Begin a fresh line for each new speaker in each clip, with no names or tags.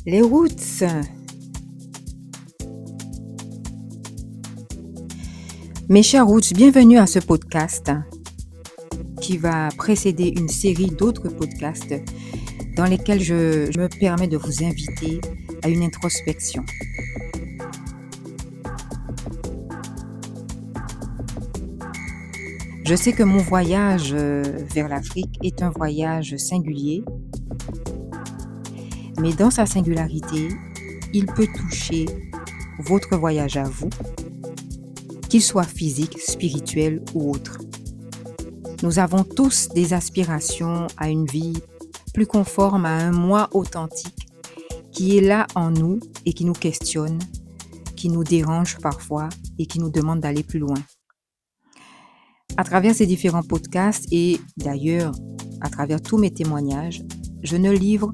Les Roots. Mes chers Roots, bienvenue à ce podcast qui va précéder une série d'autres podcasts dans lesquels je me permets de vous inviter à une introspection. Je sais que mon voyage vers l'Afrique est un voyage singulier, mais dans sa singularité, il peut toucher votre voyage à vous, qu'il soit physique, spirituel ou autre. Nous avons tous des aspirations à une vie plus conforme à un moi authentique qui est là en nous et qui nous questionne, qui nous dérange parfois et qui nous demande d'aller plus loin. À travers ces différents podcasts et d'ailleurs à travers tous mes témoignages, je ne livre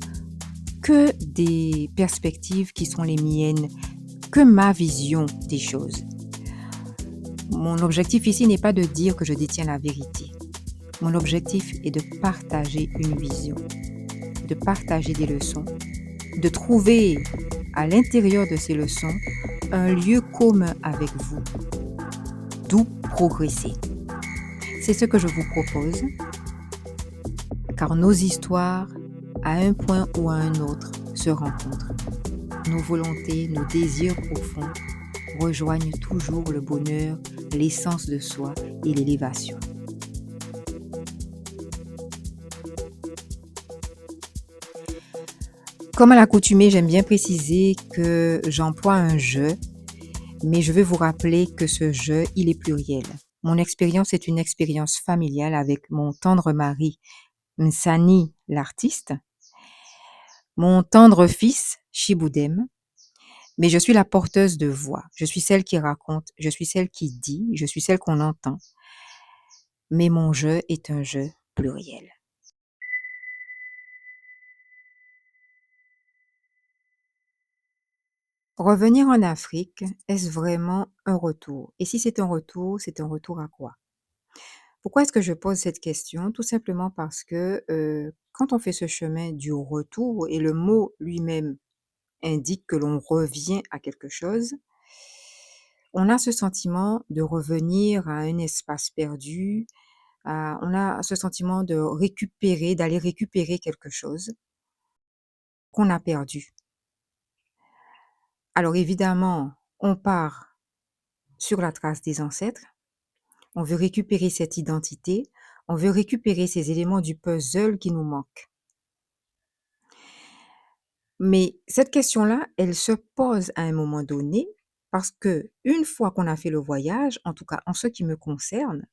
que des perspectives qui sont les miennes, que ma vision des choses. Mon objectif ici n'est pas de dire que je détiens la vérité. Mon objectif est de partager une vision, de partager des leçons, de trouver à l'intérieur de ces leçons un lieu commun avec vous, d'où progresser. C'est ce que je vous propose, car nos histoires, à un point ou à un autre, se rencontrent. Nos volontés, nos désirs profonds rejoignent toujours le bonheur, l'essence de soi et l'élévation. Comme à l'accoutumée, j'aime bien préciser que j'emploie un « je », mais je veux vous rappeler que ce « je », il est pluriel. Mon expérience est une expérience familiale avec mon tendre mari, Msani l'artiste, mon tendre fils, Chiboudem, mais je suis la porteuse de voix. Je suis celle qui raconte, je suis celle qui dit, je suis celle qu'on entend. Mais mon « je » est un « je » pluriel. Revenir en Afrique, est-ce vraiment un retour? Et si c'est un retour à quoi? Pourquoi est-ce que je pose cette question? Tout simplement parce que quand on fait ce chemin du retour, et le mot lui-même indique que l'on revient à quelque chose, on a ce sentiment de revenir à un espace perdu, on a ce sentiment de récupérer, d'aller récupérer quelque chose qu'on a perdu. Alors évidemment, on part sur la trace des ancêtres, on veut récupérer cette identité, on veut récupérer ces éléments du puzzle qui nous manquent. Mais cette question-là, elle se pose à un moment donné parce que une fois qu'on a fait le voyage, en tout cas en ce qui me concerne,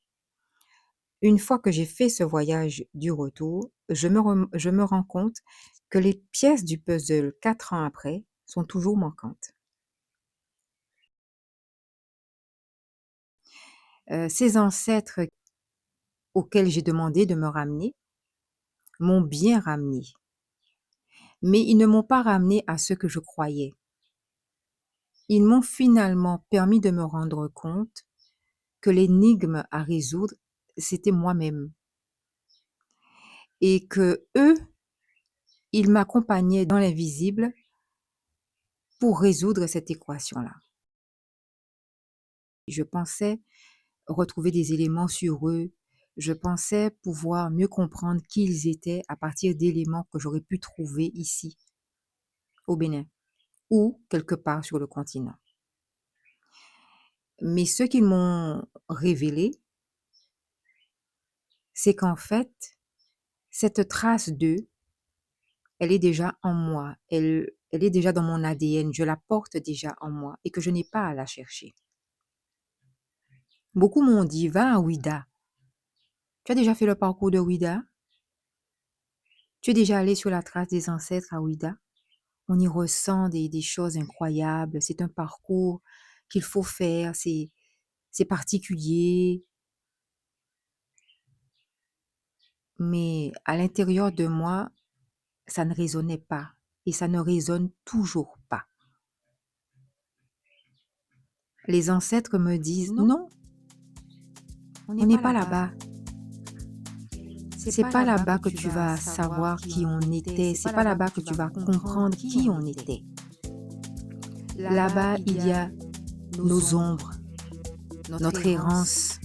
une fois que j'ai fait ce voyage du retour, je me rends compte que les pièces du puzzle 4 ans après sont toujours manquantes. Ces ancêtres auxquels j'ai demandé de me ramener m'ont bien ramené, mais ils ne m'ont pas ramené à ce que je croyais. Ils m'ont finalement permis de me rendre compte que l'énigme à résoudre, c'était moi-même et que eux, ils m'accompagnaient dans l'invisible pour résoudre cette équation-là. Je pensais retrouver des éléments sur eux, je pensais pouvoir mieux comprendre qui ils étaient à partir d'éléments que j'aurais pu trouver ici, au Bénin, ou quelque part sur le continent. Mais ce qu'ils m'ont révélé, c'est qu'en fait, cette trace d'eux, elle est déjà en moi, elle est déjà dans mon ADN, je la porte déjà en moi et que je n'ai pas à la chercher. Beaucoup m'ont dit, va à Ouida. Tu as déjà fait le parcours de Ouida? Tu es déjà allé sur la trace des ancêtres à Ouida? On y ressent des choses incroyables, c'est un parcours qu'il faut faire, c'est particulier. Mais à l'intérieur de moi, ça ne résonnait pas et ça ne résonne toujours pas. Les ancêtres me disent, non, on n'est pas là-bas. C'est pas là-bas que tu vas savoir qui on était, c'est pas là-bas que tu vas comprendre qui on était. Là-bas, il y a nos ombres, notre errance,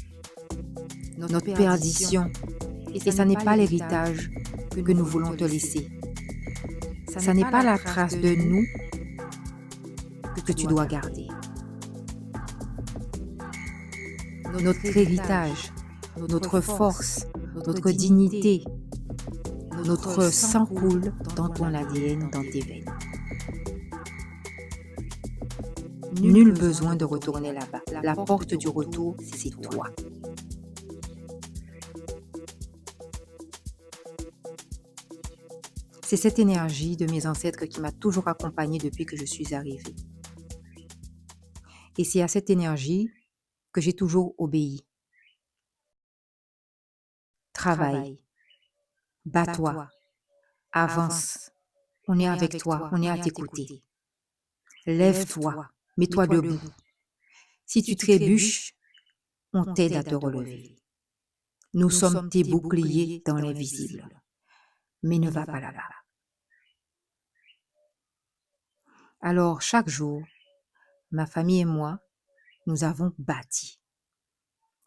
notre perdition. Et ça n'est pas l'héritage que nous voulons te laisser. Ça n'est pas la trace de nous que tu dois garder. Notre héritage, notre force, notre dignité, notre sang coule dans ton ADN, dans tes veines. Nul besoin de retourner là-bas. La porte du retour, c'est toi. C'est cette énergie de mes ancêtres qui m'a toujours accompagnée depuis que je suis arrivée. Et c'est à cette énergie que j'ai toujours obéi. Travaille, bats-toi, avance. On est avec toi, on est à tes côtés. Lève-toi, mets-toi debout. Si tu trébuches, on t'aide à te relever. Nous sommes tes boucliers dans l'invisible. Mais ne va pas là-bas. Alors, chaque jour, ma famille et moi, nous avons bâti.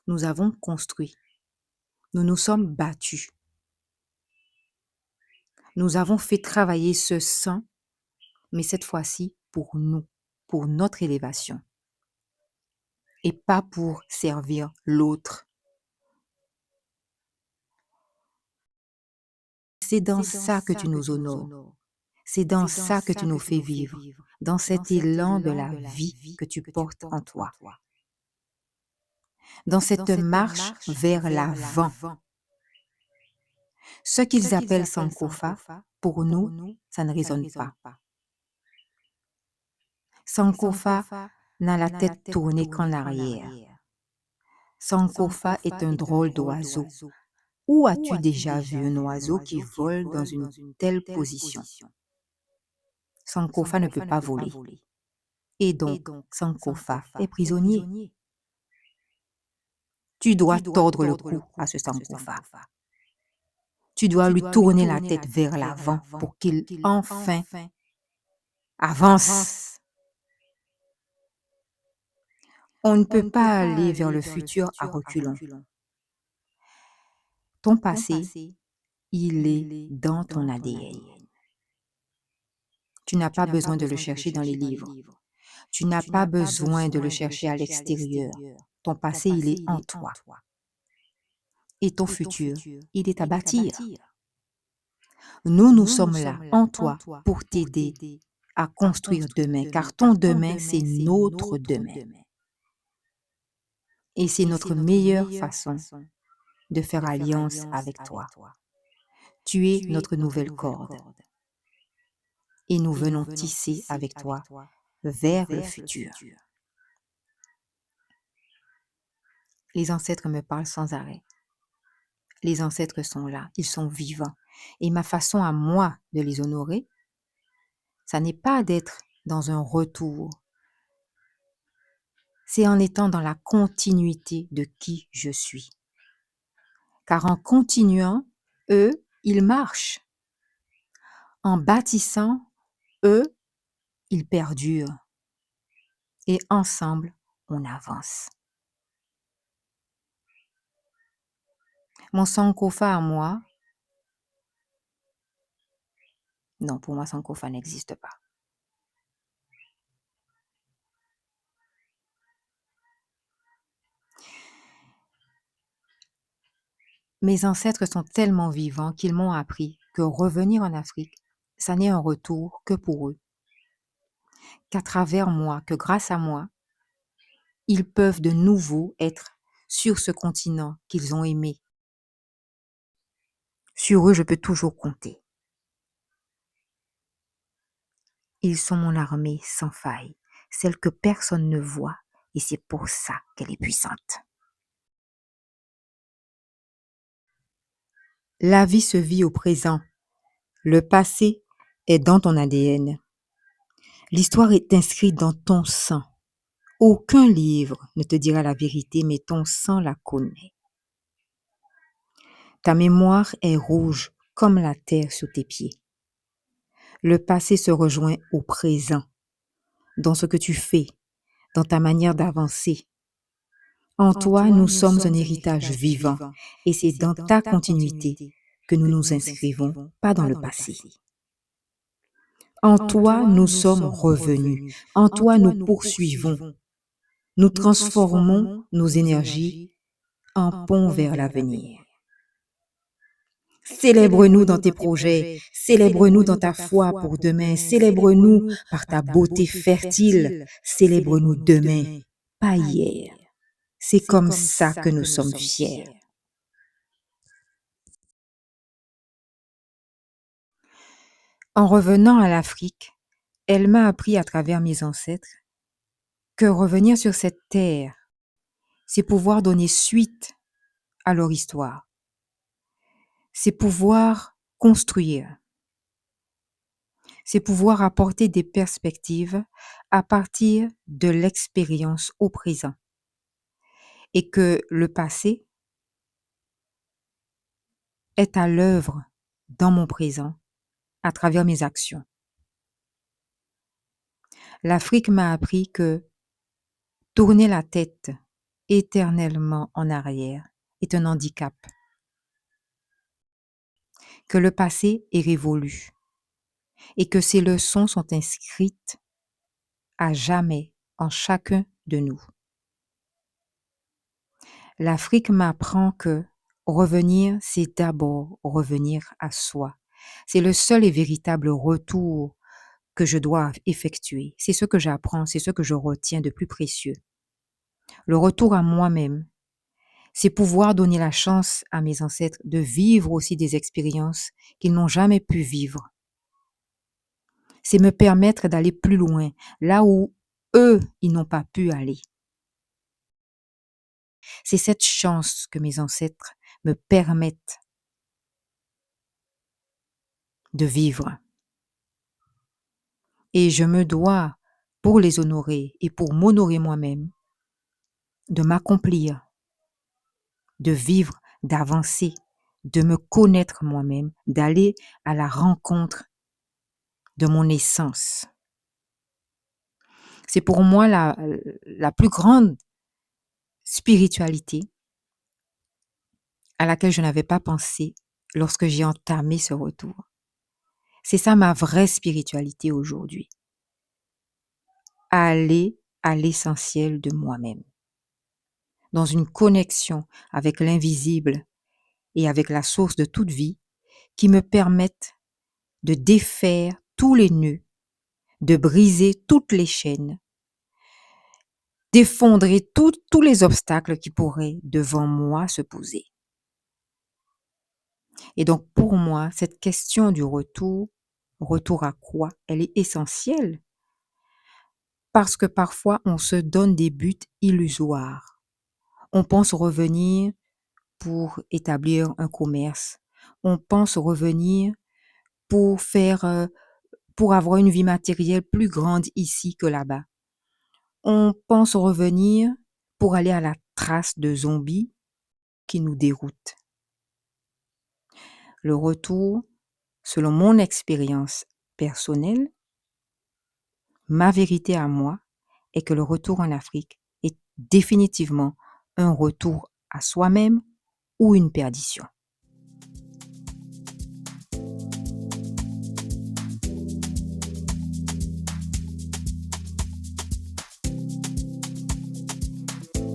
Nous avons construit. Nous nous sommes battus. Nous avons fait travailler ce sang, mais cette fois-ci pour nous, pour notre élévation, et pas pour servir l'autre. C'est dans ça que tu nous honores. C'est dans ça que tu nous fais vivre, dans cet élan de la vie que tu portes en toi. Dans cette marche vers l'avant. Ce qu'ils appellent Sankofa, pour nous, ça ne résonne pas. Sankofa n'a la tête tournée qu'en arrière. Sankofa est un drôle d'oiseau. Où as-tu déjà vu un oiseau qui vole dans une telle position? Sankofa ne peut pas voler. Et donc, Sankofa est prisonnier. Tu dois tordre le cou à ce Sankofa. Tu dois lui tourner la tête vers l'avant pour qu'il enfin avance. On ne peut pas aller vers le futur à reculons. Ton passé, il est dans ton ADN. Tu n'as pas besoin de le chercher dans les livres. Tu n'as pas besoin de le chercher à l'extérieur. Ton passé, il est en toi. Et ton futur, il est à bâtir. Nous, nous sommes là, en toi, pour t'aider à construire demain, car ton demain, c'est notre demain. Et c'est notre meilleure façon de faire alliance avec toi. Tu es notre nouvelle corde. Et nous venons tisser avec toi vers le futur. Les ancêtres me parlent sans arrêt. Les ancêtres sont là, ils sont vivants. Et ma façon à moi de les honorer, ça n'est pas d'être dans un retour. C'est en étant dans la continuité de qui je suis. Car en continuant, eux, ils marchent. En bâtissant, eux, ils perdurent. Et ensemble, on avance. Mon Sankofa à moi, non, pour moi, Sankofa n'existe pas. Mes ancêtres sont tellement vivants qu'ils m'ont appris que revenir en Afrique, ça n'est un retour que pour eux. Qu'à travers moi, que grâce à moi, ils peuvent de nouveau être sur ce continent qu'ils ont aimé. Sur eux, je peux toujours compter. Ils sont mon armée sans faille, celle que personne ne voit, et c'est pour ça qu'elle est puissante. La vie se vit au présent. Le passé est dans ton ADN. L'histoire est inscrite dans ton sang. Aucun livre ne te dira la vérité, mais ton sang la connaît. Ta mémoire est rouge comme la terre sous tes pieds. Le passé se rejoint au présent, dans ce que tu fais, dans ta manière d'avancer. En toi, nous sommes un héritage vivant et c'est dans ta continuité que nous nous inscrivons, pas dans le passé. En toi, nous sommes revenus. En toi, nous poursuivons. Nous transformons nos énergies en pont vers l'avenir. Célèbre-nous dans tes projets, célèbre-nous dans ta foi pour demain, célèbre-nous par ta beauté fertile, célèbre-nous demain, pas hier. C'est comme ça que nous sommes fiers. En revenant à l'Afrique, elle m'a appris à travers mes ancêtres que revenir sur cette terre, c'est pouvoir donner suite à leur histoire. C'est pouvoir construire. C'est pouvoir apporter des perspectives à partir de l'expérience au présent. Et que le passé est à l'œuvre dans mon présent à travers mes actions. L'Afrique m'a appris que tourner la tête éternellement en arrière est un handicap. Que le passé est révolu et que ces leçons sont inscrites à jamais en chacun de nous. L'Afrique m'apprend que revenir, c'est d'abord revenir à soi. C'est le seul et véritable retour que je dois effectuer. C'est ce que j'apprends, c'est ce que je retiens de plus précieux. Le retour à moi-même, c'est pouvoir donner la chance à mes ancêtres de vivre aussi des expériences qu'ils n'ont jamais pu vivre. C'est me permettre d'aller plus loin, là où eux, ils n'ont pas pu aller. C'est cette chance que mes ancêtres me permettent de vivre. Et je me dois, pour les honorer et pour m'honorer moi-même, de m'accomplir, de vivre, d'avancer, de me connaître moi-même, d'aller à la rencontre de mon essence. C'est pour moi la plus grande spiritualité à laquelle je n'avais pas pensé lorsque j'ai entamé ce retour. C'est ça ma vraie spiritualité aujourd'hui. Aller à l'essentiel de moi-même, dans une connexion avec l'invisible et avec la source de toute vie qui me permettent de défaire tous les nœuds, de briser toutes les chaînes, d'effondrer tous les obstacles qui pourraient devant moi se poser. Et donc pour moi, cette question du retour à quoi? Elle est essentielle parce que parfois on se donne des buts illusoires. On pense revenir pour établir un commerce. On pense revenir pour pour avoir une vie matérielle plus grande ici que là-bas. On pense revenir pour aller à la trace de zombies qui nous déroutent. Le retour, selon mon expérience personnelle, ma vérité à moi est que le retour en Afrique est définitivement un retour à soi-même ou une perdition.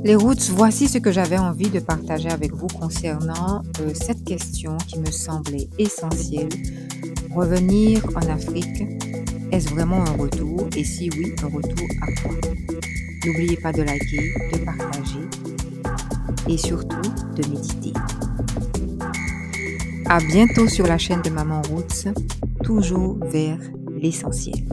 Les Roots, voici ce que j'avais envie de partager avec vous concernant cette question qui me semblait essentielle. Revenir en Afrique, est-ce vraiment un retour? Et si oui, un retour à quoi? N'oubliez pas de liker, de partager et surtout de méditer. À bientôt sur la chaîne de Maman Roots, toujours vers l'essentiel.